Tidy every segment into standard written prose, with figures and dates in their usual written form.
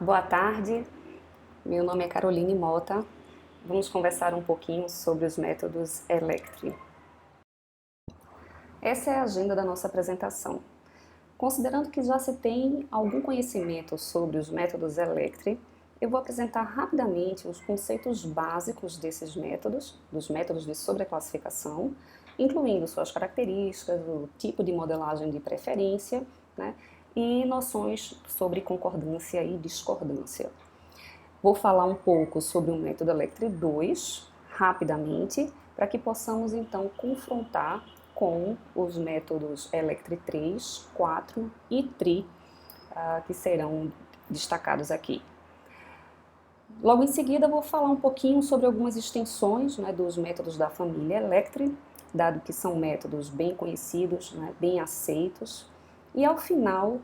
Boa tarde, meu nome é Caroline Mota. Vamos conversar um pouquinho sobre os métodos Electri. Essa é a agenda da nossa apresentação. Considerando que já se tem algum conhecimento sobre os métodos Electri, eu vou apresentar rapidamente os conceitos básicos desses métodos, dos métodos de sobreclassificação, incluindo suas características, o tipo de modelagem de preferência, né, e noções sobre concordância e discordância. Vou falar um pouco sobre o método Electri 2, rapidamente, para que possamos então confrontar com os métodos Electri 3, 4 e TRI, que serão destacados aqui. Logo em seguida, vou falar um pouquinho sobre algumas extensões, né, dos métodos da família Electri, dado que são métodos bem conhecidos, né, bem aceitos. E ao final,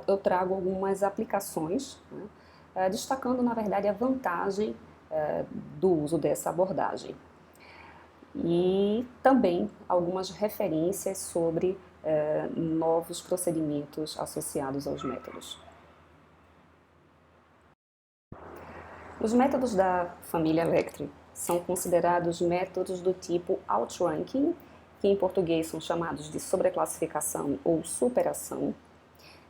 eu trago algumas aplicações, né, destacando, na verdade, a vantagem do uso dessa abordagem. E também algumas referências sobre novos procedimentos associados aos métodos. Os métodos da família Electri são considerados métodos do tipo outranking, que em português são chamados de sobreclassificação ou superação.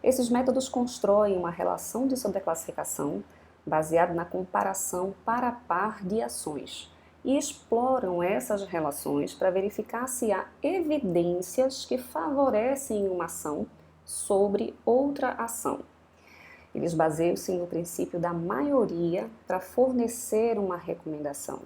Esses métodos constroem uma relação de sobreclassificação baseada na comparação par a par de ações e exploram essas relações para verificar se há evidências que favorecem uma ação sobre outra ação. Eles baseiam-se no princípio da maioria para fornecer uma recomendação.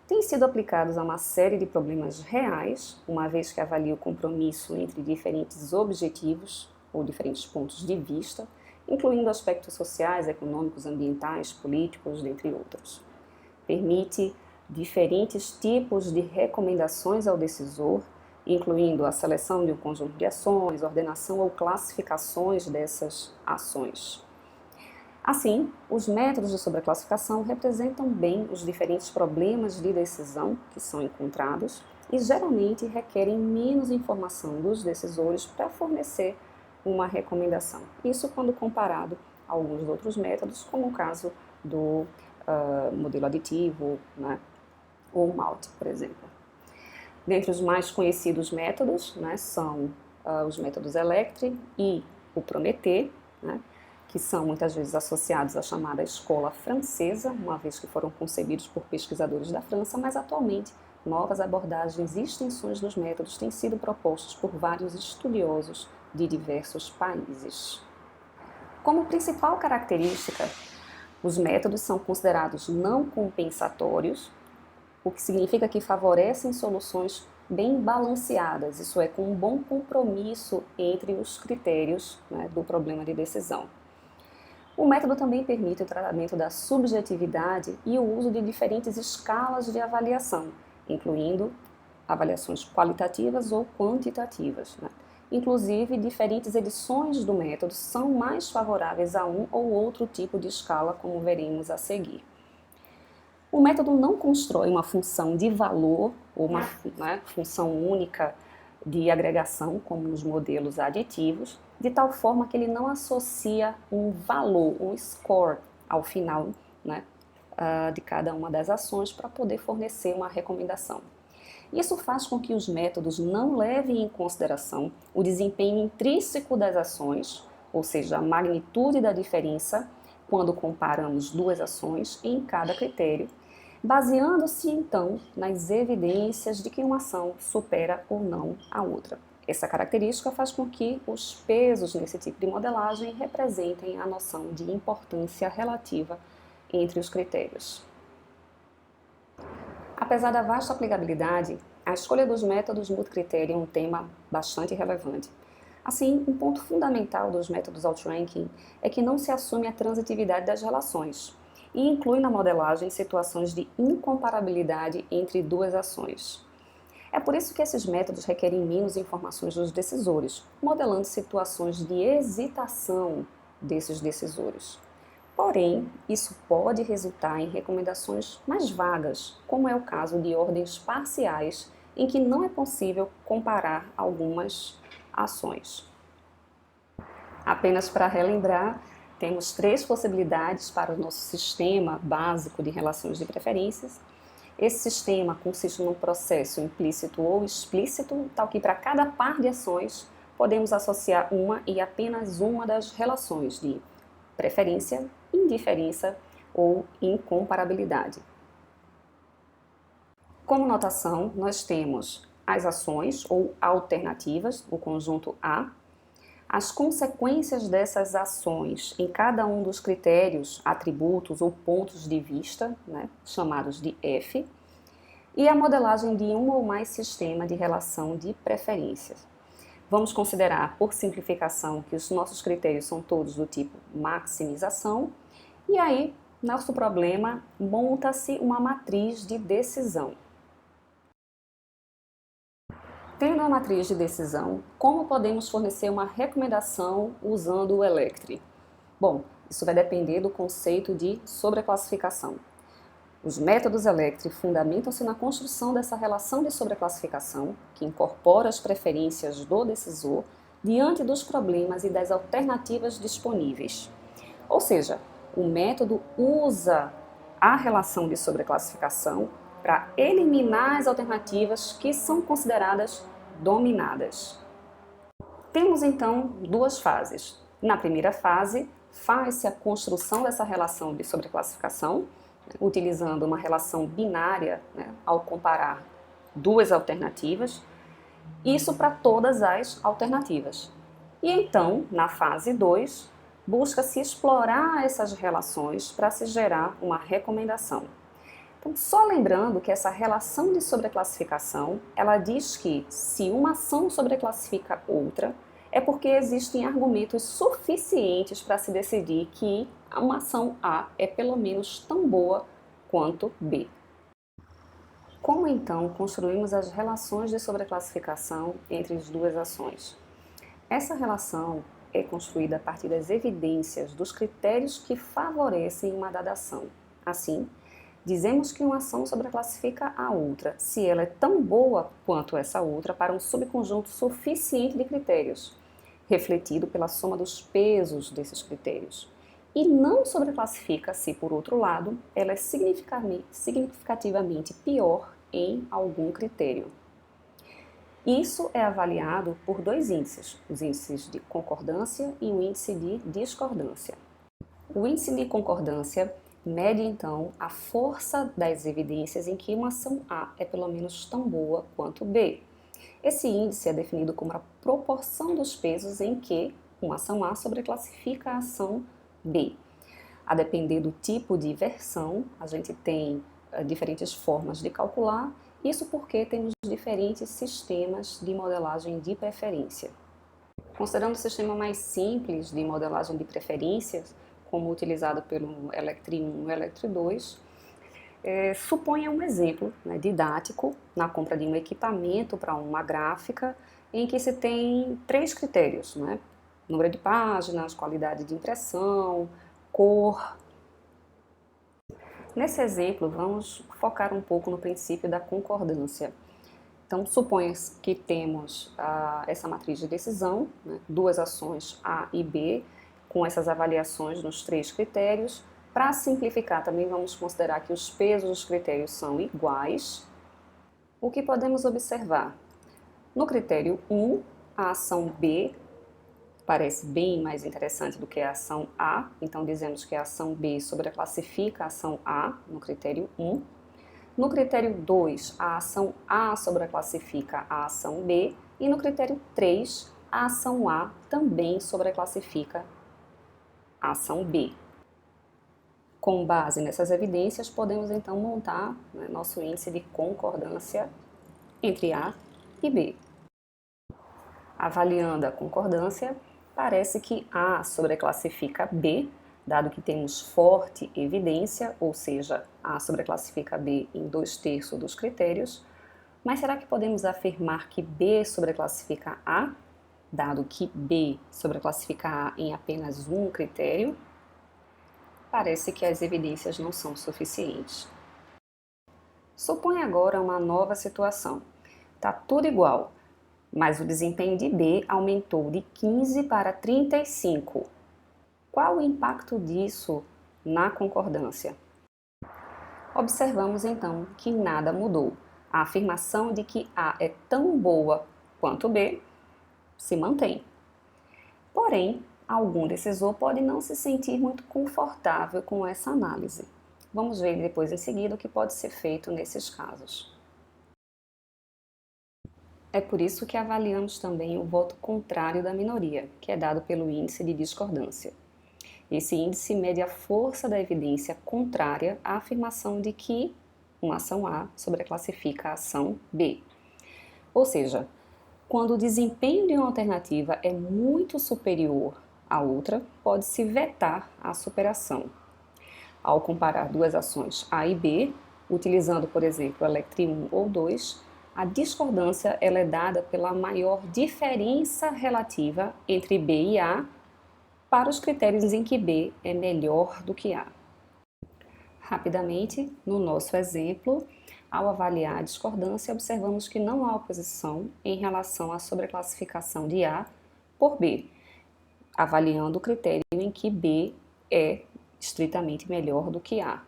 Têm sido aplicados a uma série de problemas reais, uma vez que avalia o compromisso entre diferentes objetivos ou diferentes pontos de vista, incluindo aspectos sociais, econômicos, ambientais, políticos, dentre outros. Permite diferentes tipos de recomendações ao decisor, incluindo a seleção de um conjunto de ações, ordenação ou classificações dessas ações. Assim, os métodos de sobreclassificação representam bem os diferentes problemas de decisão que são encontrados e geralmente requerem menos informação dos decisores para fornecer uma recomendação. Isso quando comparado a alguns outros métodos, como o caso do modelo aditivo, né, ou MALT, por exemplo. Dentre os mais conhecidos métodos, né, são os métodos Electri e o Prométhée, né, que são muitas vezes associados à chamada escola francesa, uma vez que foram concebidos por pesquisadores da França, mas atualmente novas abordagens e extensões dos métodos têm sido propostos por vários estudiosos de diversos países. Como principal característica, os métodos são considerados não compensatórios, o que significa que favorecem soluções bem balanceadas, isso é, com um bom compromisso entre os critérios, né, do problema de decisão. O método também permite o tratamento da subjetividade e o uso de diferentes escalas de avaliação, incluindo avaliações qualitativas ou quantitativas, né? Inclusive, diferentes edições do método são mais favoráveis a um ou outro tipo de escala, como veremos a seguir. O método não constrói uma função de valor ou uma, né, função única de agregação, como nos modelos aditivos, de tal forma que ele não associa um valor, um score, ao final, né, de cada uma das ações para poder fornecer uma recomendação. Isso faz com que os métodos não levem em consideração o desempenho intrínseco das ações, ou seja, a magnitude da diferença quando comparamos duas ações em cada critério, baseando-se então nas evidências de que uma ação supera ou não a outra. Essa característica faz com que os pesos nesse tipo de modelagem representem a noção de importância relativa entre os critérios. Apesar da vasta aplicabilidade, a escolha dos métodos multicritério é um tema bastante relevante. Assim, um ponto fundamental dos métodos outranking é que não se assume a transitividade das relações e inclui na modelagem situações de incomparabilidade entre duas ações. É por isso que esses métodos requerem menos informações dos decisores, modelando situações de hesitação desses decisores. Porém, isso pode resultar em recomendações mais vagas, como é o caso de ordens parciais, em que não é possível comparar algumas ações. Apenas para relembrar, Temos três possibilidades para o nosso sistema básico de relações de preferências. Esse sistema consiste num processo implícito ou explícito, tal que para cada par de ações podemos associar uma e apenas uma das relações de preferência, indiferença ou incomparabilidade. Como notação, nós temos as ações ou alternativas, o conjunto A, as consequências dessas ações em cada um dos critérios, atributos ou pontos de vista, chamados de F, e a modelagem de um ou mais sistemas de relação de preferências. Vamos considerar, por simplificação, que os nossos critérios são todos do tipo maximização, e aí, nosso problema, monta-se uma matriz de decisão. Tendo a matriz de decisão, como podemos fornecer uma recomendação usando o Electri? Bom, isso vai depender do conceito de sobreclassificação. Os métodos Electri fundamentam-se na construção dessa relação de sobreclassificação, que incorpora as preferências do decisor diante dos problemas e das alternativas disponíveis. Ou seja, o método usa a relação de sobreclassificação para eliminar as alternativas que são consideradas dominadas. Temos então duas fases. Na primeira fase, faz-se a construção dessa relação de sobreclassificação, utilizando uma relação binária, ao comparar duas alternativas, isso para todas as alternativas. E então, na fase 2, busca-se explorar essas relações para se gerar uma recomendação. Então, só lembrando que essa relação de sobreclassificação, ela diz que se uma ação sobreclassifica outra, é porque existem argumentos suficientes para se decidir que uma ação A é pelo menos tão boa quanto B. Como então construímos as relações de sobreclassificação entre as duas ações? Essa relação é construída a partir das evidências dos critérios que favorecem uma dada ação. Assim, dizemos que uma ação sobreclassifica a outra se ela é tão boa quanto essa outra para um subconjunto suficiente de critérios, refletido pela soma dos pesos desses critérios. E não sobreclassifica se, por outro lado, ela é significativamente pior em algum critério. Isso é avaliado por dois índices, os índices de concordância e o índice de discordância. O índice de concordância mede, então, a força das evidências em que uma ação A é pelo menos tão boa quanto B. Esse índice é definido como a proporção dos pesos em que uma ação A sobreclassifica a ação B. A depender do tipo de versão, a gente tem diferentes formas de calcular, isso porque temos diferentes sistemas de modelagem de preferência. Considerando o sistema mais simples de modelagem de preferências, como utilizado pelo Electri 1 e o Electri 2, suponha um exemplo didático na compra de um equipamento para uma gráfica em que se tem três critérios, número de páginas, qualidade de impressão, cor. Nesse exemplo, vamos focar um pouco no princípio da concordância. Então, suponha que temos essa matriz de decisão, duas ações A e B, com essas avaliações nos três critérios. Para simplificar, também vamos considerar que os pesos dos critérios são iguais. O que podemos observar? No critério 1, a ação B parece bem mais interessante do que a ação A, então dizemos que a ação B sobreclassifica a ação A no critério 1. No critério 2, a ação A sobreclassifica a ação B, e no critério 3, a ação A também sobreclassifica a ação B. Com base nessas evidências, podemos então montar nosso índice de concordância entre A e B. Avaliando a concordância, parece que A sobreclassifica B, dado que temos forte evidência, ou seja, A sobreclassifica B em 2/3 dos critérios. Mas será que podemos afirmar que B sobreclassifica A, dado que B sobreclassifica A em apenas um critério? Parece que as evidências não são suficientes. Suponha agora uma nova situação. Está tudo igual, mas o desempenho de B aumentou de 15 para 35. Qual o impacto disso na concordância? Observamos então que nada mudou. A afirmação de que A é tão boa quanto B se mantém. Porém, algum decisor pode não se sentir muito confortável com essa análise. Vamos ver depois em seguida o que pode ser feito nesses casos. É por isso que avaliamos também o voto contrário da minoria, que é dado pelo índice de discordância. Esse índice mede a força da evidência contrária à afirmação de que uma ação A sobreclassifica a ação B. Ou seja, quando o desempenho de uma alternativa é muito superior à outra, pode-se vetar a superação. Ao comparar duas ações A e B, utilizando, por exemplo, a Electri 1 ou 2, a discordância ela é dada pela maior diferença relativa entre B e A para os critérios em que B é melhor do que A. Rapidamente, no nosso exemplo, ao avaliar a discordância, observamos que não há oposição em relação à sobreclassificação de A por B, avaliando o critério em que B é estritamente melhor do que A.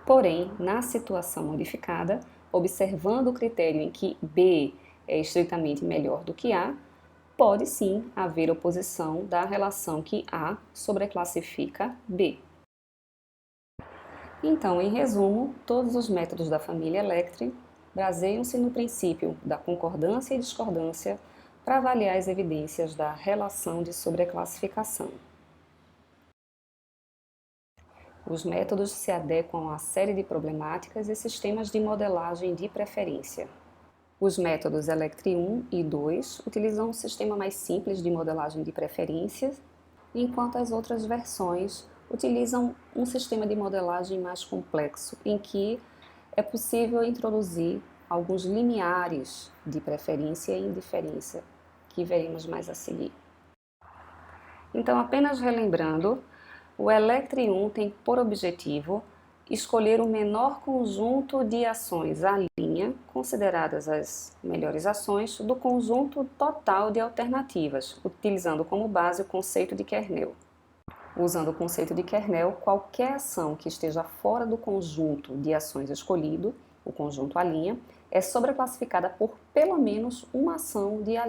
Porém, na situação modificada, observando o critério em que B é estritamente melhor do que A, pode sim haver oposição da relação que A sobreclassifica B. Então, em resumo, todos os métodos da família Electri baseiam-se no princípio da concordância e discordância para avaliar as evidências da relação de sobreclassificação. Os métodos se adequam a uma série de problemáticas e sistemas de modelagem de preferência. Os métodos Electri 1 e 2 utilizam um sistema mais simples de modelagem de preferências, enquanto as outras versões utilizam um sistema de modelagem mais complexo, em que é possível introduzir alguns limiares de preferência e indiferença, que veremos mais a seguir. Então, apenas relembrando, o Electri 1 tem por objetivo escolher o menor conjunto de ações à linha, consideradas as melhores ações, do conjunto total de alternativas, utilizando como base o conceito de kernel. Usando o conceito de kernel, qualquer ação que esteja fora do conjunto de ações escolhido, o conjunto à linha, é sobreclassificada por pelo menos uma ação de A'.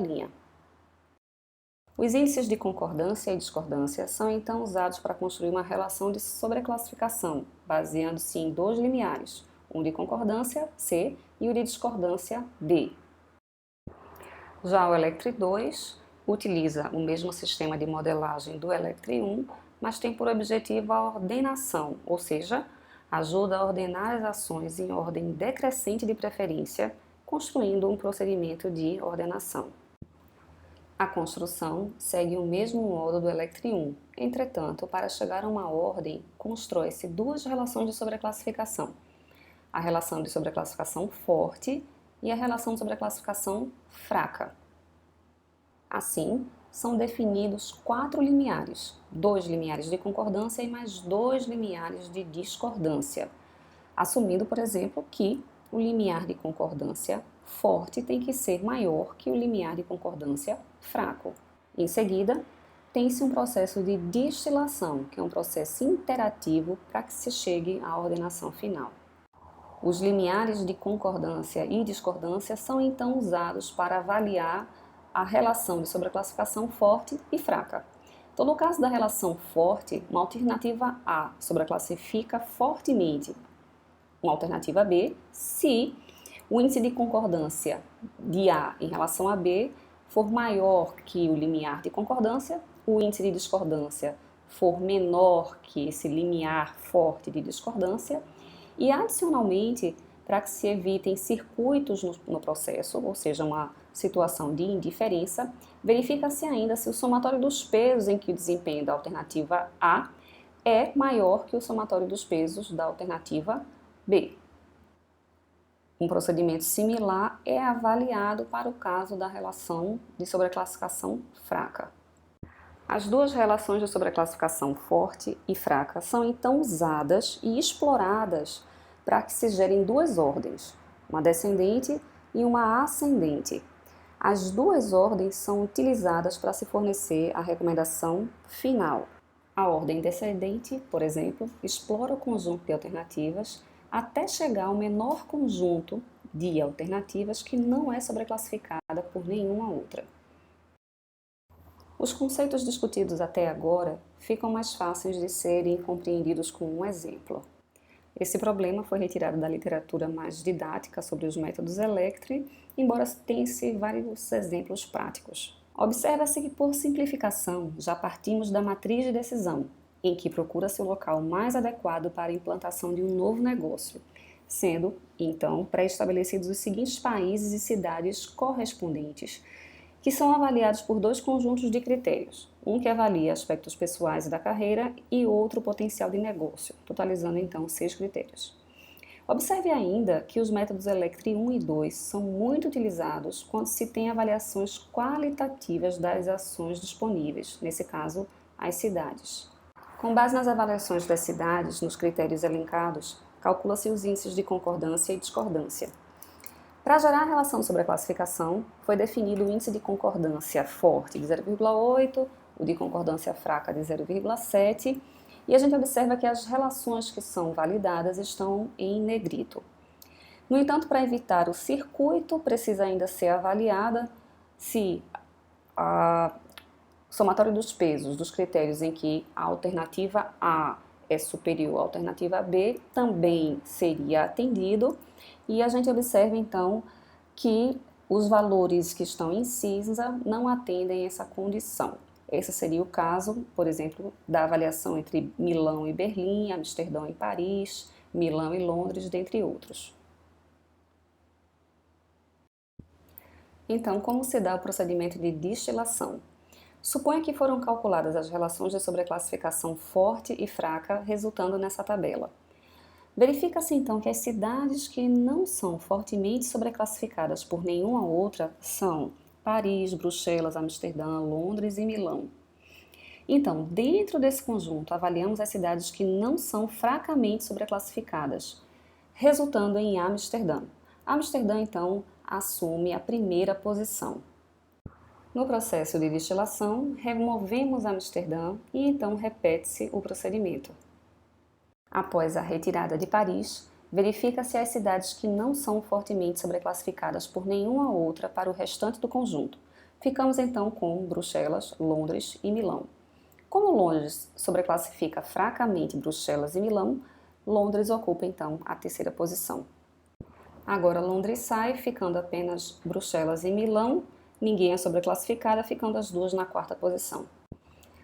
Os índices de concordância e discordância são então usados para construir uma relação de sobreclassificação, baseando-se em dois limiares, um de concordância, C, e o de discordância, D. Já o Electri 2 utiliza o mesmo sistema de modelagem do Electri 1, mas tem por objetivo a ordenação, ou seja, ajuda a ordenar as ações em ordem decrescente de preferência, construindo um procedimento de ordenação. A construção segue o mesmo modo do Electri 1, entretanto, para chegar a uma ordem, constrói-se duas relações de sobreclassificação, a relação de sobreclassificação forte e a relação de sobreclassificação fraca. Assim, são definidos 4 limiares, 2 limiares de concordância e mais 2 limiares de discordância, assumindo, por exemplo, que o limiar de concordância forte tem que ser maior que o limiar de concordância fraco. Em seguida, tem-se um processo de distilação, que é um processo interativo para que se chegue à ordenação final. Os limiares de concordância e discordância são então usados para avaliar a relação de sobreclassificação forte e fraca. Então, no caso da relação forte, uma alternativa A sobreclassifica fortemente uma alternativa B se o índice de concordância de A em relação a B for maior que o limiar de concordância, o índice de discordância for menor que esse limiar forte de discordância, e adicionalmente, para que se evitem circuitos no processo, ou seja, uma situação de indiferença, verifica-se ainda se o somatório dos pesos em que o desempenho da alternativa A é maior que o somatório dos pesos da alternativa B. Um procedimento similar é avaliado para o caso da relação de sobreclassificação fraca. As duas relações de sobreclassificação forte e fraca são então usadas e exploradas para que se gerem duas ordens, uma descendente e uma ascendente. As duas ordens são utilizadas para se fornecer a recomendação final. A ordem descendente, por exemplo, explora o conjunto de alternativas até chegar ao menor conjunto de alternativas que não é sobreclassificada por nenhuma outra. Os conceitos discutidos até agora ficam mais fáceis de serem compreendidos com um exemplo. Esse problema foi retirado da literatura mais didática sobre os métodos Electri, embora tenha-se vários exemplos práticos. Observa-se que, por simplificação, já partimos da matriz de decisão, em que procura-se o local mais adequado para a implantação de um novo negócio, sendo, então, pré-estabelecidos os seguintes países e cidades correspondentes, que são avaliados por dois conjuntos de critérios, um que avalia aspectos pessoais da carreira e outro potencial de negócio, totalizando então 6 critérios. Observe ainda que os métodos Electri 1 e 2 são muito utilizados quando se tem avaliações qualitativas das ações disponíveis, nesse caso, as cidades. Com base nas avaliações das cidades, nos critérios elencados, calcula-se os índices de concordância e discordância. Para gerar a relação sobre a classificação, foi definido o índice de concordância forte de 0,8, o de concordância fraca de 0,7, e a gente observa que as relações que são validadas estão em negrito. No entanto, para evitar o circuito, precisa ainda ser avaliada se o somatório dos pesos dos critérios em que a alternativa A é superior à alternativa B também seria atendido, e a gente observa então que os valores que estão em cinza não atendem essa condição. Esse seria o caso, por exemplo, da avaliação entre Milão e Berlim, Amsterdã e Paris, Milão e Londres, dentre outros. Então, como se dá o procedimento de destilação? Suponha que foram calculadas as relações de sobreclassificação forte e fraca, resultando nessa tabela. Verifica-se então que as cidades que não são fortemente sobreclassificadas por nenhuma outra são Paris, Bruxelas, Amsterdã, Londres e Milão. Então, dentro desse conjunto, avaliamos as cidades que não são fracamente sobreclassificadas, resultando em Amsterdã. Amsterdã, então, assume a primeira posição. No processo de destilação, removemos Amsterdã e então repete-se o procedimento. Após a retirada de Paris, verifica-se as cidades que não são fortemente sobreclassificadas por nenhuma outra para o restante do conjunto. Ficamos então com Bruxelas, Londres e Milão. Como Londres sobreclassifica fracamente Bruxelas e Milão, Londres ocupa então a terceira posição. Agora Londres sai, ficando apenas Bruxelas e Milão, ninguém é sobreclassificada, ficando as duas na quarta posição.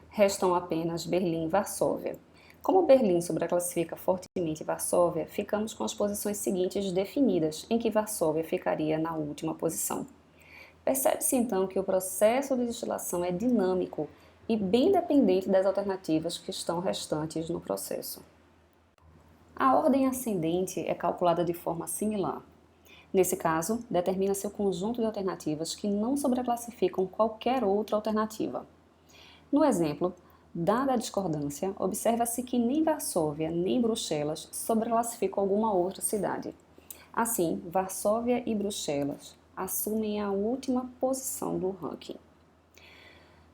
Restam apenas Berlim e Varsóvia. Como Berlim sobreclassifica fortemente Varsóvia, ficamos com as posições seguintes definidas, em que Varsóvia ficaria na última posição. Percebe-se então que o processo de destilação é dinâmico e bem dependente das alternativas que estão restantes no processo. A ordem ascendente é calculada de forma similar. Nesse caso, determina-se o conjunto de alternativas que não sobreclassificam qualquer outra alternativa. No exemplo, dada a discordância, observa-se que nem Varsóvia nem Bruxelas sobreclassificam alguma outra cidade. Assim, Varsóvia e Bruxelas assumem a última posição do ranking.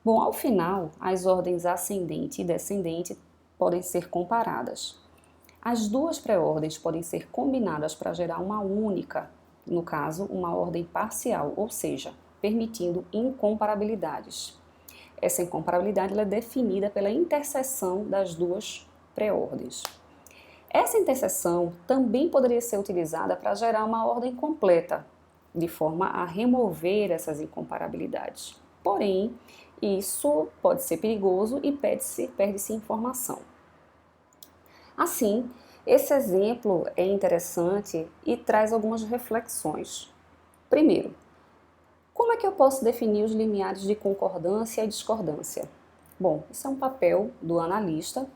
Bom, ao final, as ordens ascendente e descendente podem ser comparadas. As duas pré-ordens podem ser combinadas para gerar uma única, no caso, uma ordem parcial, ou seja, permitindo incomparabilidades. Essa incomparabilidade é definida pela interseção das duas pré-ordens. Essa interseção também poderia ser utilizada para gerar uma ordem completa, de forma a remover essas incomparabilidades. Porém, isso pode ser perigoso e perde-se informação. Assim, esse exemplo é interessante e traz algumas reflexões. Primeiro, como é que eu posso definir os limiares de concordância e discordância? Bom, isso é um papel do analista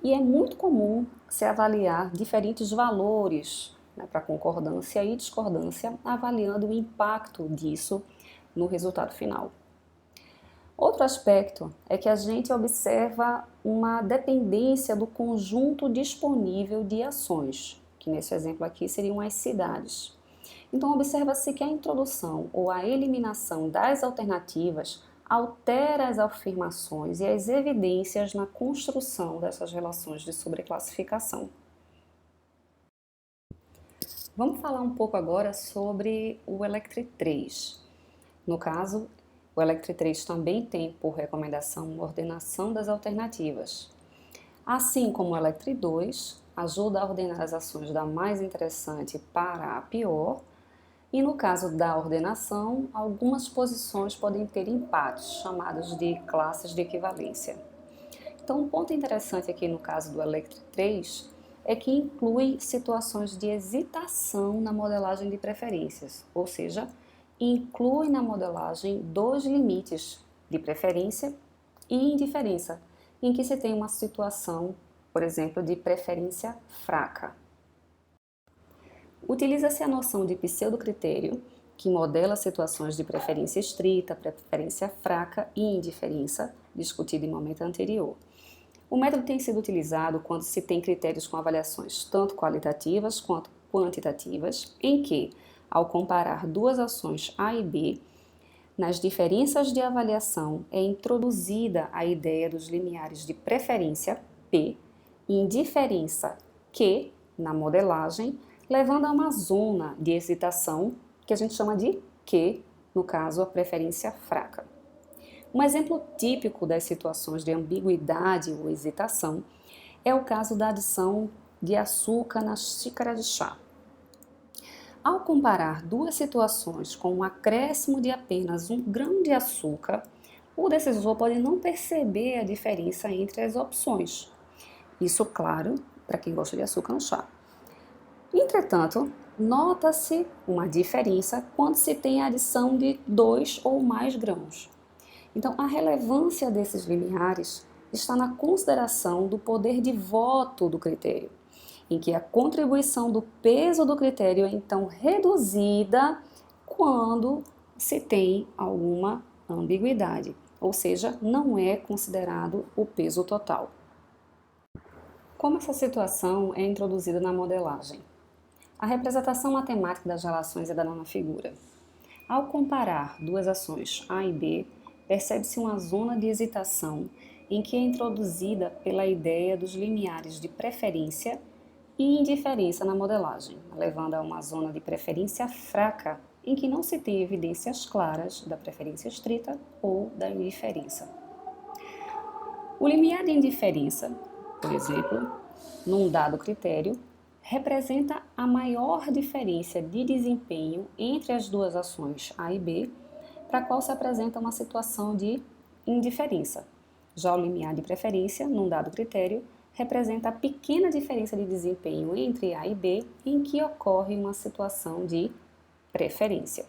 e é muito comum se avaliar diferentes valores, para concordância e discordância, avaliando o impacto disso no resultado final. Outro aspecto é que a gente observa uma dependência do conjunto disponível de ações, que nesse exemplo aqui seriam as cidades. Então, observa-se que a introdução ou a eliminação das alternativas altera as afirmações e as evidências na construção dessas relações de sobreclassificação. Vamos falar um pouco agora sobre o Electri 3. No caso, o Electri 3 também tem por recomendação ordenação das alternativas. Assim como o Electri 2, ajuda a ordenar as ações da mais interessante para a pior, e no caso da ordenação, algumas posições podem ter empates, chamados de classes de equivalência. Então, um ponto interessante aqui no caso do Electri 3 é que inclui situações de hesitação na modelagem de preferências, ou seja, inclui na modelagem dois limites de preferência e indiferença, em que se tem uma situação, por exemplo, de preferência fraca. Utiliza-se a noção de pseudocritério, que modela situações de preferência estrita, preferência fraca e indiferença, discutida em momento anterior. O método tem sido utilizado quando se tem critérios com avaliações tanto qualitativas quanto quantitativas, em que, ao comparar duas ações A e B, nas diferenças de avaliação é introduzida a ideia dos limiares de preferência, P, e indiferença, Q, na modelagem, levando a uma zona de hesitação, que a gente chama de Q, no caso, a preferência fraca. Um exemplo típico das situações de ambiguidade ou hesitação é o caso da adição de açúcar na xícara de chá. Ao comparar duas situações com um acréscimo de apenas 1 grão de açúcar, o decisor pode não perceber a diferença entre as opções. Isso, claro, para quem gosta de açúcar no chá. Entretanto, nota-se uma diferença quando se tem a adição de 2 ou mais grãos. Então, a relevância desses limiares está na consideração do poder de voto do critério, em que a contribuição do peso do critério é então reduzida quando se tem alguma ambiguidade, ou seja, não é considerado o peso total. Como essa situação é introduzida na modelagem? A representação matemática das relações é dada na figura. Ao comparar duas ações A e B, percebe-se uma zona de hesitação em que é introduzida pela ideia dos limiares de preferência e indiferença na modelagem, levando a uma zona de preferência fraca, em que não se tem evidências claras da preferência estrita ou da indiferença. O limiar de indiferença, por exemplo, num dado critério, representa a maior diferença de desempenho entre as duas ações A e B, para a qual se apresenta uma situação de indiferença. Já o limiar de preferência, num dado critério, representa a pequena diferença de desempenho entre A e B, em que ocorre uma situação de preferência.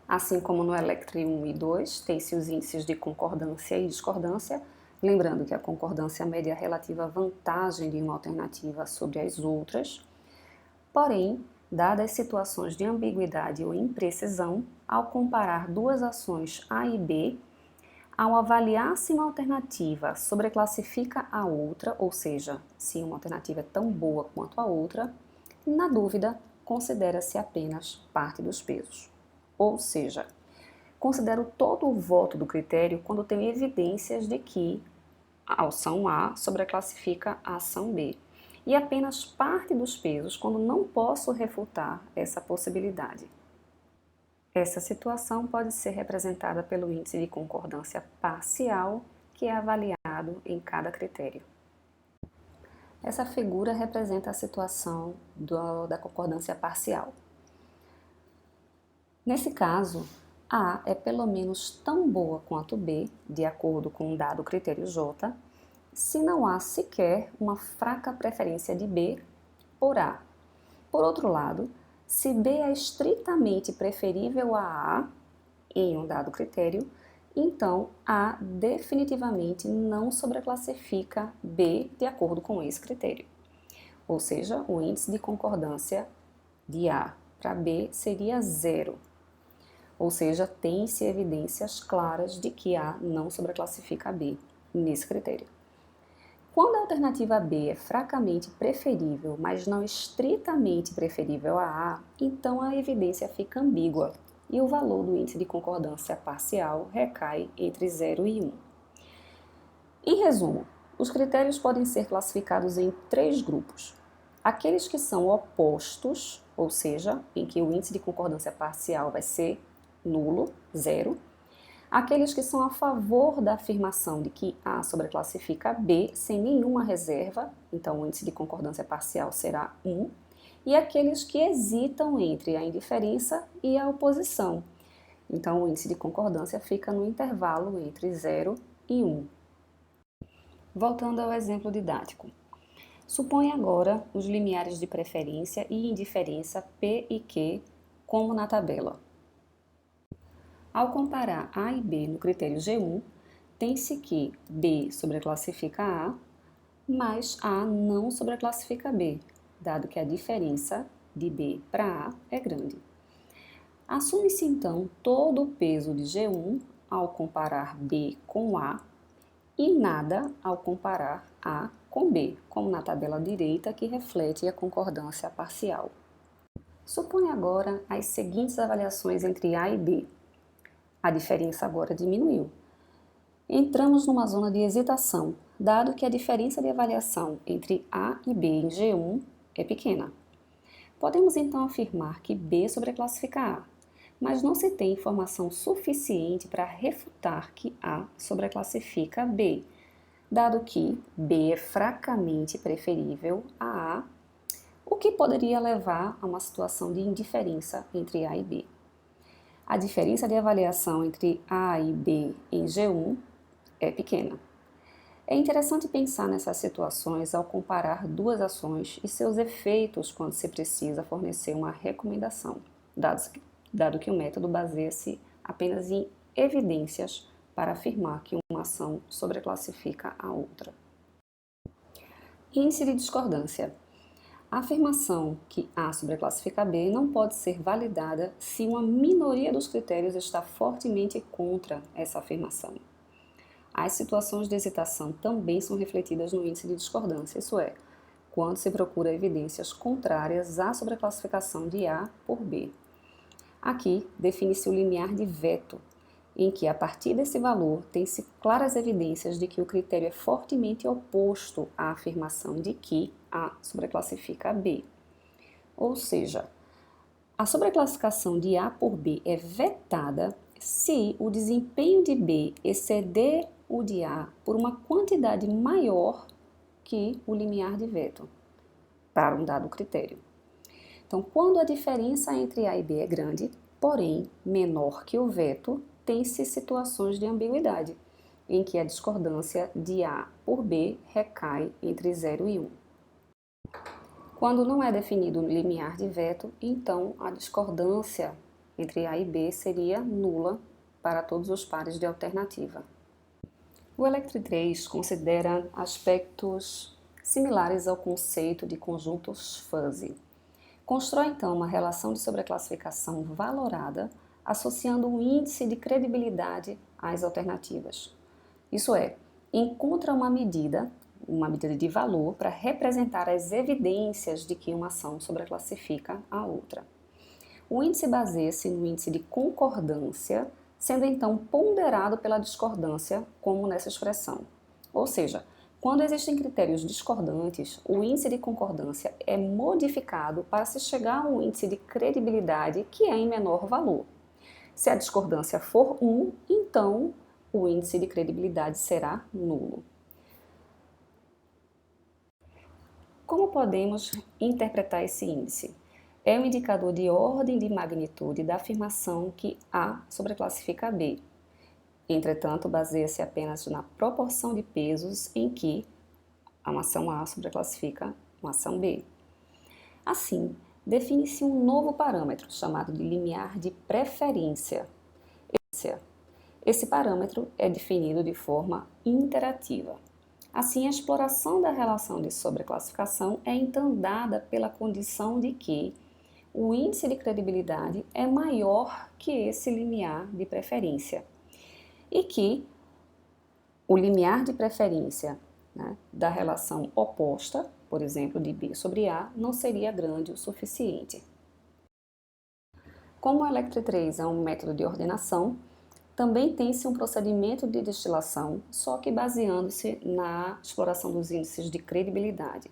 Assim como no Electri 1 e 2, tem-se os índices de concordância e discordância, lembrando que a concordância mede a relativa vantagem de uma alternativa sobre as outras. Porém, dadas as situações de ambiguidade ou imprecisão, ao comparar duas ações A e B, ao avaliar se uma alternativa sobreclassifica a outra, ou seja, se uma alternativa é tão boa quanto a outra, na dúvida, considera-se apenas parte dos pesos. Ou seja, considero todo o voto do critério quando tem evidências de que a ação A sobreclassifica a ação B, e apenas parte dos pesos quando não posso refutar essa possibilidade. Essa situação pode ser representada pelo índice de concordância parcial, que é avaliado em cada critério. Essa figura representa a situação da concordância parcial. Nesse caso, A é pelo menos tão boa quanto B, de acordo com um dado critério J, se não há sequer uma fraca preferência de B por A. Por outro lado, se B é estritamente preferível a A em um dado critério, então A definitivamente não sobreclassifica B de acordo com esse critério. Ou seja, o índice de concordância de A para B seria 0. Ou seja, tem-se evidências claras de que A não sobreclassifica B nesse critério. Quando a alternativa B é fracamente preferível, mas não estritamente preferível a A, então a evidência fica ambígua. e o valor do índice de concordância parcial recai entre 0 e 1. Em resumo, os critérios podem ser classificados em 3 grupos. Aqueles que são opostos, ou seja, em que o índice de concordância parcial vai ser nulo, 0. Aqueles que são a favor da afirmação de que A sobreclassifica B sem nenhuma reserva, então o índice de concordância parcial será 1. E aqueles que hesitam entre a indiferença e a oposição. Então o índice de concordância fica no intervalo entre 0 e 1. Voltando ao exemplo didático. Suponha agora os limiares de preferência e indiferença P e Q como na tabela. Ao comparar A e B no critério G1, tem-se que B sobreclassifica A, mas A não sobreclassifica B, dado que a diferença de B para A é grande. Assume-se então todo o peso de G1 ao comparar B com A e nada ao comparar A com B, como na tabela direita que reflete a concordância parcial. Suponha agora as seguintes avaliações entre A e B. A diferença agora diminuiu. Entramos numa zona de hesitação, dado que a diferença de avaliação entre A e B em G1 é pequena. Podemos então afirmar que B sobreclassifica A, mas não se tem informação suficiente para refutar que A sobreclassifica B, dado que B é fracamente preferível a A, o que poderia levar a uma situação de indiferença entre A e B. A diferença de avaliação entre A e B em G1 é pequena. É interessante pensar nessas situações ao comparar duas ações e seus efeitos quando se precisa fornecer uma recomendação, dado que o método baseia-se apenas em evidências para afirmar que uma ação sobreclassifica a outra. Índice de discordância. A afirmação que A sobreclassifica B não pode ser validada se uma minoria dos critérios está fortemente contra essa afirmação. As situações de hesitação também são refletidas no índice de discordância, isso é, quando se procura evidências contrárias à sobreclassificação de A por B. Aqui define-se o limiar de veto, em que a partir desse valor tem-se claras evidências de que o critério é fortemente oposto à afirmação de que A sobreclassifica B. Ou seja, a sobreclassificação de A por B é vetada se o desempenho de B exceder o de A por uma quantidade maior que o limiar de veto para um dado critério. Então, quando a diferença entre A e B é grande, porém menor que o veto, tem-se situações de ambiguidade, em que a discordância de A por B recai entre 0 e 1. Quando não é definido o limiar de veto, então a discordância entre A e B seria nula para todos os pares de alternativa. O Electri 3 considera aspectos similares ao conceito de conjuntos fuzzy. Constrói então uma relação de sobreclassificação valorada associando um índice de credibilidade às alternativas. Isso é, encontra uma medida de valor para representar as evidências de que uma ação sobreclassifica a outra. O índice baseia-se no índice de concordância, sendo então ponderado pela discordância, como nessa expressão. Ou seja, quando existem critérios discordantes, o índice de concordância é modificado para se chegar a um índice de credibilidade que é em menor valor. Se a discordância for 1, então o índice de credibilidade será nulo. Como podemos interpretar esse índice? É um indicador de ordem de magnitude da afirmação que A sobreclassifica B. Entretanto, baseia-se apenas na proporção de pesos em que uma ação A sobreclassifica uma ação B. Assim, define-se um novo parâmetro chamado de limiar de preferência. Esse parâmetro é definido de forma interativa. Assim, a exploração da relação de sobreclassificação é então dada pela condição de que o índice de credibilidade é maior que esse limiar de preferência e que o limiar de preferência, da relação oposta, por exemplo, de B sobre A, não seria grande o suficiente. Como o Electri 3 é um método de ordenação, também tem-se um procedimento de destilação, só que baseando-se na exploração dos índices de credibilidade.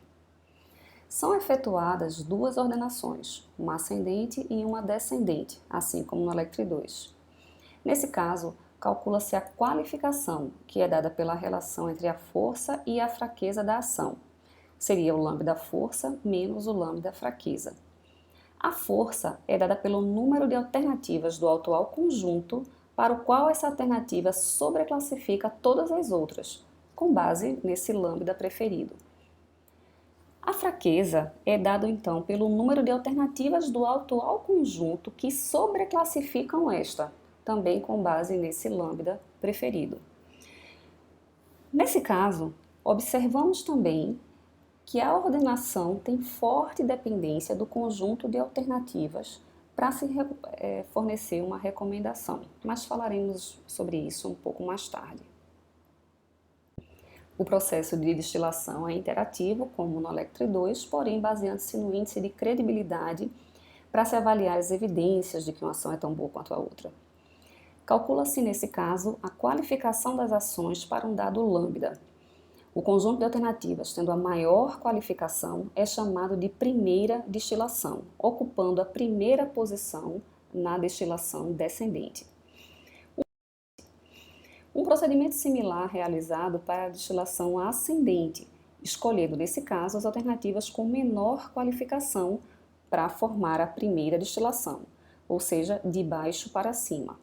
São efetuadas duas ordenações, uma ascendente e uma descendente, assim como no Electri 2. Nesse caso, calcula-se a qualificação, que é dada pela relação entre a força e a fraqueza da ação. Seria o lambda força menos o lambda fraqueza. A força é dada pelo número de alternativas do atual conjunto para o qual essa alternativa sobreclassifica todas as outras, com base nesse lambda preferido. A fraqueza é dada então pelo número de alternativas do atual conjunto que sobreclassificam esta, também com base nesse lambda preferido. Nesse caso, observamos também que a ordenação tem forte dependência do conjunto de alternativas para se fornecer uma recomendação, mas falaremos sobre isso um pouco mais tarde. O processo de destilação é interativo, como no Electri 2, porém baseando-se no índice de credibilidade para se avaliar as evidências de que uma ação é tão boa quanto a outra. Calcula-se, nesse caso, a qualificação das ações para um dado lambda. O conjunto de alternativas tendo a maior qualificação é chamado de primeira destilação, ocupando a primeira posição na destilação descendente. Um procedimento similar realizado para a destilação ascendente, escolhendo, nesse caso, as alternativas com menor qualificação para formar a primeira destilação, ou seja, de baixo para cima.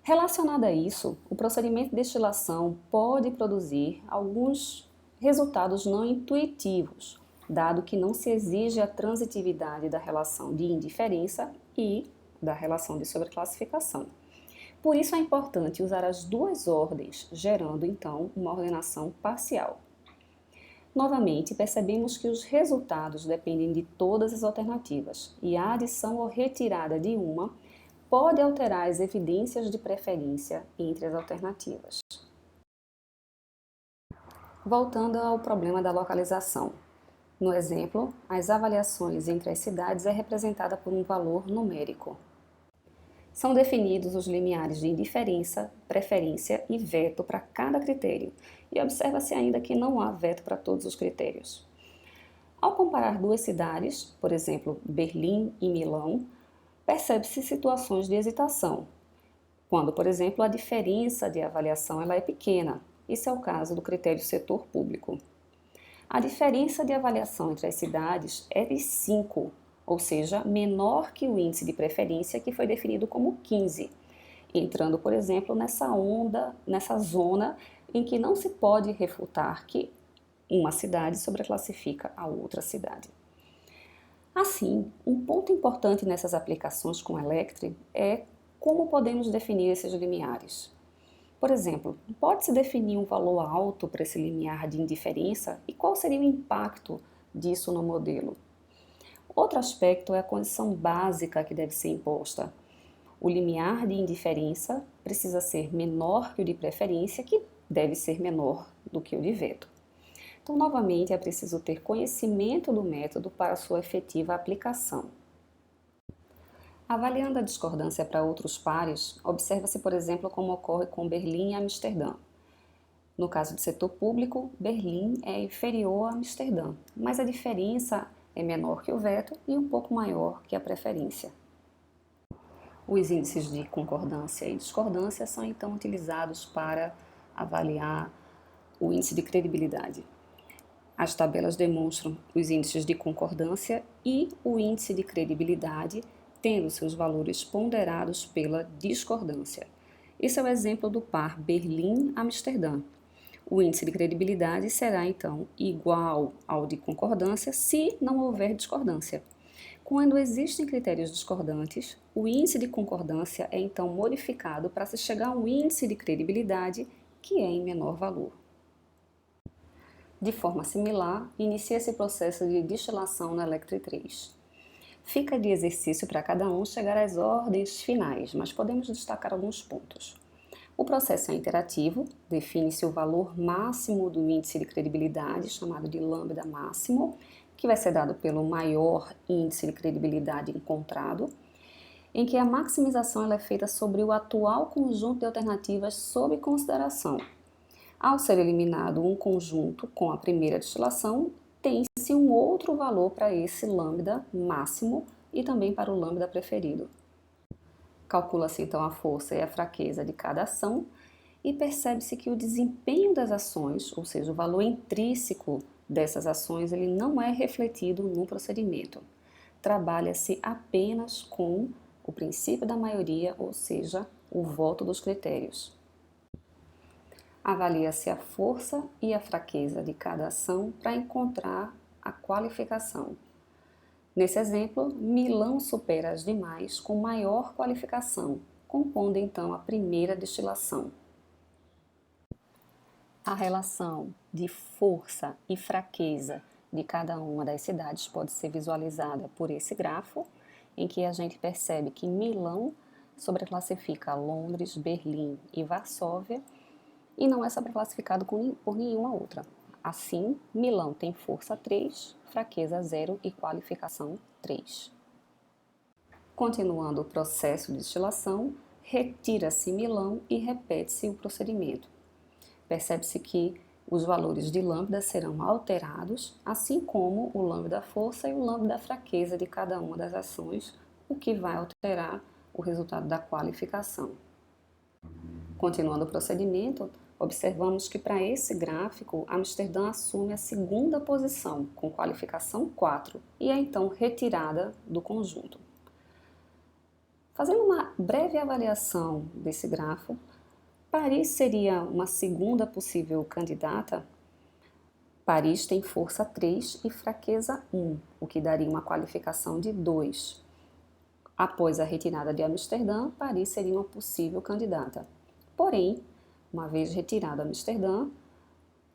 Relacionado a isso, o procedimento de destilação pode produzir alguns resultados não intuitivos, dado que não se exige a transitividade da relação de indiferença e da relação de sobreclassificação. Por isso é importante usar as duas ordens, gerando então uma ordenação parcial. Novamente, percebemos que os resultados dependem de todas as alternativas e a adição ou retirada de uma pode alterar as evidências de preferência entre as alternativas. Voltando ao problema da localização. No exemplo, as avaliações entre as cidades é representada por um valor numérico. São definidos os limiares de indiferença, preferência e veto para cada critério, e observa-se ainda que não há veto para todos os critérios. Ao comparar duas cidades, por exemplo, Berlim e Milão, percebe-se situações de hesitação, quando, por exemplo, a diferença de avaliação ela é pequena. Isso é o caso do critério setor público. A diferença de avaliação entre as cidades é de 5, ou seja, menor que o índice de preferência que foi definido como 15, entrando, por exemplo, nessa zona em que não se pode refutar que uma cidade sobreclassifica a outra cidade. Assim, um ponto importante nessas aplicações com Electri é como podemos definir esses limiares. Por exemplo, pode-se definir um valor alto para esse limiar de indiferença e qual seria o impacto disso no modelo? Outro aspecto é a condição básica que deve ser imposta. O limiar de indiferença precisa ser menor que o de preferência, que deve ser menor do que o de veto. Então, novamente, é preciso ter conhecimento do método para sua efetiva aplicação. Avaliando a discordância para outros pares, observa-se, por exemplo, como ocorre com Berlim e Amsterdã. No caso do setor público, Berlim é inferior a Amsterdã, mas a diferença é menor que o veto e um pouco maior que a preferência. Os índices de concordância e discordância são então utilizados para avaliar o índice de credibilidade. As tabelas demonstram os índices de concordância e o índice de credibilidade, tendo seus valores ponderados pela discordância. Esse é o exemplo do par Berlim-Amsterdã. O índice de credibilidade será, então, igual ao de concordância se não houver discordância. Quando existem critérios discordantes, o índice de concordância é, então, modificado para se chegar a um índice de credibilidade que é em menor valor. De forma similar, inicia esse processo de destilação no Electri 3. Fica de exercício para cada um chegar às ordens finais, mas podemos destacar alguns pontos. O processo é interativo, define-se o valor máximo do índice de credibilidade, chamado de lambda máximo, que vai ser dado pelo maior índice de credibilidade encontrado. em que a maximização ela é feita sobre o atual conjunto de alternativas sob consideração. Ao ser eliminado um conjunto com a primeira destilação, tem-se um outro valor para esse lambda máximo e também para o lambda preferido. Calcula-se então a força e a fraqueza de cada ação e percebe-se que o desempenho das ações, ou seja, o valor intrínseco dessas ações, ele não é refletido no procedimento. Trabalha-se apenas com o princípio da maioria, ou seja, o voto dos critérios. Avalia-se a força e a fraqueza de cada ação para encontrar a qualificação. Nesse exemplo, Milão supera as demais com maior qualificação, compondo então a primeira destilação. A relação de força e fraqueza de cada uma das cidades pode ser visualizada por esse grafo, em que a gente percebe que Milão sobreclassifica Londres, Berlim e Varsóvia e não é sobreclassificado por nenhuma outra. Assim, Milão tem força 3, fraqueza 0 e qualificação 3. Continuando o processo de destilação, retira-se Milão e repete-se o procedimento. Percebe-se que os valores de lambda serão alterados, assim como o lambda força e o lambda fraqueza de cada uma das ações, o que vai alterar o resultado da qualificação. Continuando o procedimento, observamos que para esse gráfico, Amsterdã assume a segunda posição, com qualificação 4, e é então retirada do conjunto. Fazendo uma breve avaliação desse grafo, Paris seria uma segunda possível candidata. Paris tem força 3 e fraqueza 1, o que daria uma qualificação de 2. Após a retirada de Amsterdã, Paris seria uma possível candidata. Porém, uma vez retirado Amsterdã,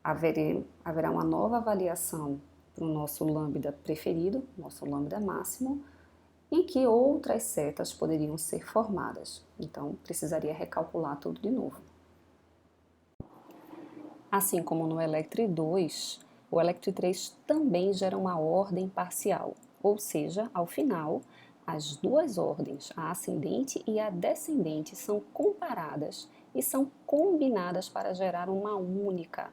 haverá uma nova avaliação para o nosso lambda preferido, nosso lambda máximo, em que outras setas poderiam ser formadas. Então, precisaria recalcular tudo de novo. Assim como no Electre 2, o Electre 3 também gera uma ordem parcial, ou seja, ao final, as duas ordens, a ascendente e a descendente, são comparadas e são combinadas para gerar uma única,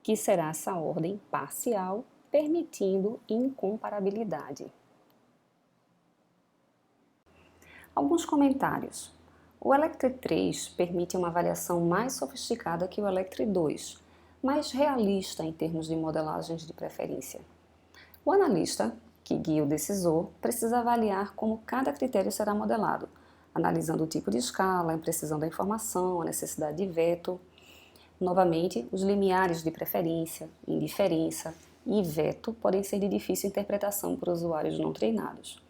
que será essa ordem parcial, permitindo incomparabilidade. Alguns comentários. O Electre 3 permite uma avaliação mais sofisticada que o Electre 2, mais realista em termos de modelagens de preferência. O analista, que guia o decisor, precisa avaliar como cada critério será modelado, analisando o tipo de escala, a imprecisão da informação, a necessidade de veto. Novamente, os limiares de preferência, indiferença e veto podem ser de difícil interpretação para usuários não treinados.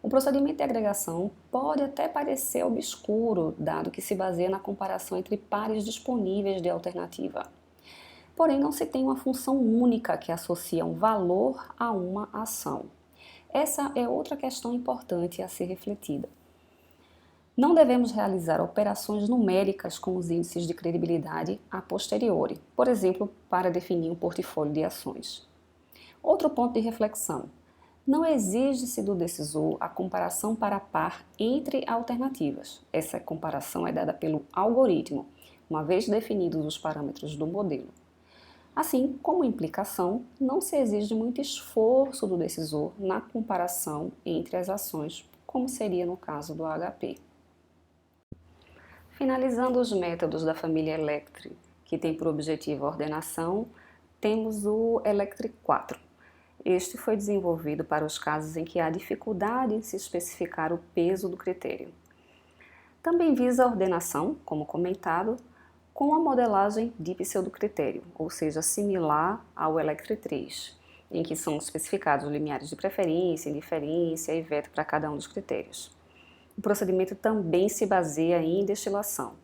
O procedimento de agregação pode até parecer obscuro, dado que se baseia na comparação entre pares disponíveis de alternativa. Porém, não se tem uma função única que associa um valor a uma ação. Essa é outra questão importante a ser refletida. Não devemos realizar operações numéricas com os índices de credibilidade a posteriori, por exemplo, para definir um portfólio de ações. Outro ponto de reflexão. Não exige-se do decisor a comparação par a par entre alternativas. Essa comparação é dada pelo algoritmo, uma vez definidos os parâmetros do modelo. Assim, como implicação, não se exige muito esforço do decisor na comparação entre as ações, como seria no caso do HP. Finalizando os métodos da família Electre, que tem por objetivo a ordenação, temos o Electre 4. Este foi desenvolvido para os casos em que há dificuldade em se especificar o peso do critério. Também visa a ordenação, como comentado, com a modelagem de pseudocritério, ou seja, similar ao Electre 3, em que são especificados os limiares de preferência, indiferença e veto para cada um dos critérios. O procedimento também se baseia em destilação.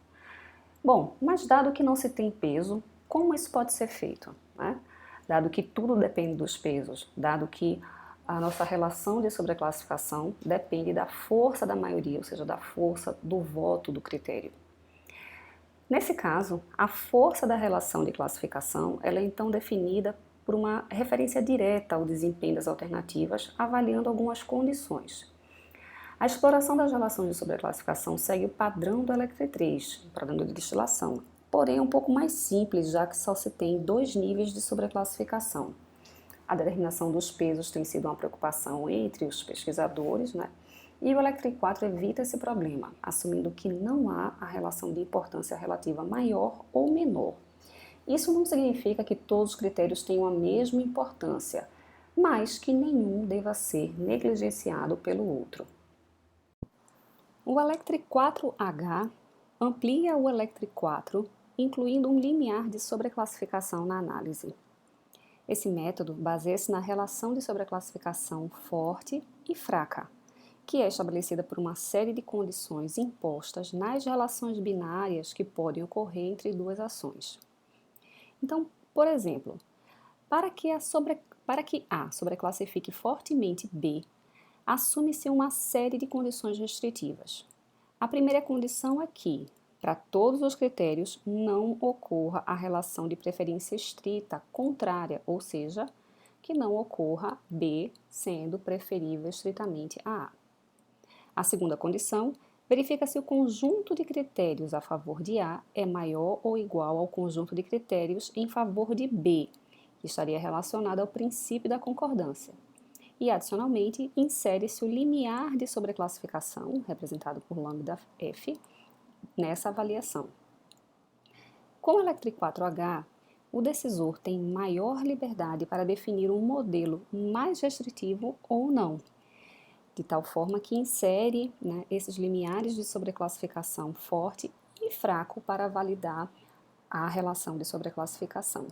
Bom, mas dado que não se tem peso, como isso pode ser feito, né? Dado que tudo depende dos pesos, dado que a nossa relação de sobreclassificação depende da força da maioria, ou seja, da força do voto do critério. Nesse caso, a força da relação de classificação ela é então definida por uma referência direta ao desempenho das alternativas, avaliando algumas condições. A exploração das relações de sobreclassificação segue o padrão do Electri 3, o padrão de destilação, porém é um pouco mais simples, já que só se tem 2 níveis de sobreclassificação. A determinação dos pesos tem sido uma preocupação entre os pesquisadores, né? E o Electri 4 evita esse problema, assumindo que não há a relação de importância relativa maior ou menor. Isso não significa que todos os critérios tenham a mesma importância, mas que nenhum deva ser negligenciado pelo outro. O Electri 4H amplia o Electri 4, incluindo um limiar de sobreclassificação na análise. Esse método baseia-se na relação de sobreclassificação forte e fraca, que é estabelecida por uma série de condições impostas nas relações binárias que podem ocorrer entre duas ações. Então, por exemplo, para que A sobreclassifique fortemente B, assume-se uma série de condições restritivas. A primeira condição é que, para todos os critérios, não ocorra a relação de preferência estrita contrária, ou seja, que não ocorra B sendo preferível estritamente a A. A segunda condição verifica se o conjunto de critérios a favor de A é maior ou igual ao conjunto de critérios em favor de B, que estaria relacionado ao princípio da concordância. E, adicionalmente, insere-se o limiar de sobreclassificação, representado por lambda F, nessa avaliação. Com o Electri 4H, o decisor tem maior liberdade para definir um modelo mais restritivo ou não, de tal forma que insere, esses limiares de sobreclassificação forte e fraco para validar a relação de sobreclassificação.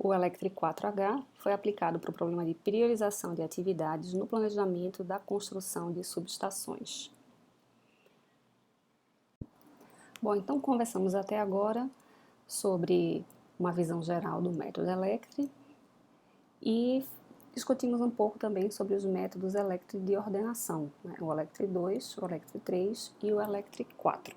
O Electri 4H foi aplicado para o problema de priorização de atividades no planejamento da construção de subestações. Bom, então conversamos até agora sobre uma visão geral do método Electri e discutimos um pouco também sobre os métodos Electri de ordenação, o Electri 2, o Electri 3 e o Electri 4.